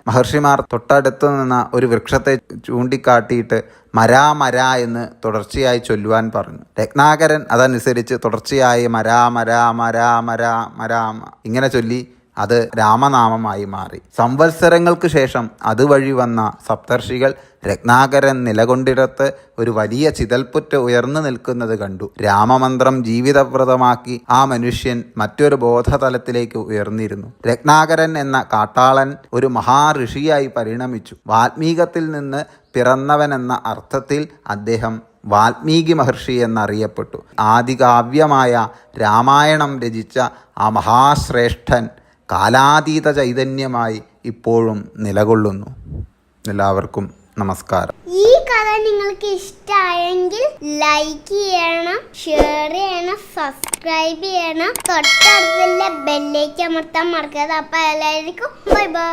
മഹർഷിമാർ തൊട്ടടുത്തു നിന്ന ഒരു വൃക്ഷത്തെ ചൂണ്ടിക്കാട്ടിയിട്ട് മരാ മരാ എന്ന് തുടർച്ചയായി ചൊല്ലുവാൻ പറഞ്ഞു. രത്നാകരൻ അതനുസരിച്ച് തുടർച്ചയായി മരാ മരാ മരാ മരാ മരാമ ഇങ്ങനെ ചൊല്ലി അത് രാമനാമമായി മാറി. സംവത്സരങ്ങൾക്ക് ശേഷം അതുവഴി വന്ന സപ്തർഷികൾ രത്നാകരൻ നിലകൊണ്ടിടത്ത് ഒരു വലിയ ചിതൽപ്പുറ്റ് ഉയർന്നു നിൽക്കുന്നത് കണ്ടു. രാമമന്ത്രം ജീവിതവ്രതമാക്കി ആ മനുഷ്യൻ മറ്റൊരു ബോധതലത്തിലേക്ക് ഉയർന്നിരുന്നു. രത്നാകരൻ എന്ന കാട്ടാളൻ ഒരു മഹാഋഷിയായി പരിണമിച്ചു. വാൽമീകത്തിൽ നിന്ന് പിറന്നവനെന്ന അർത്ഥത്തിൽ അദ്ദേഹം വാൽമീകി മഹർഷി എന്നറിയപ്പെട്ടു. ആദികാവ്യമായ രാമായണം രചിച്ച ആ മഹാശ്രേഷ്ഠൻ കാലാതീത ചൈതന്യമായി ഇപ്പോഴും നിലകൊള്ളുന്നു. എല്ലാവർക്കും നമസ്കാരം. ഈ കഥ നിങ്ങൾക്ക് ഇഷ്ടമായെങ്കിൽ ലൈക്ക് ചെയ്യണം, ഷെയർ ചെയ്യണം, സബ്സ്ക്രൈബ് ചെയ്യണം, തൊട്ടടുത്തുള്ള ബെല്ലേക്ക് അമർത്താൻ മറക്കരുത്. അപ്പോൾ എല്ലാവർക്കും ബൈ ബൈ.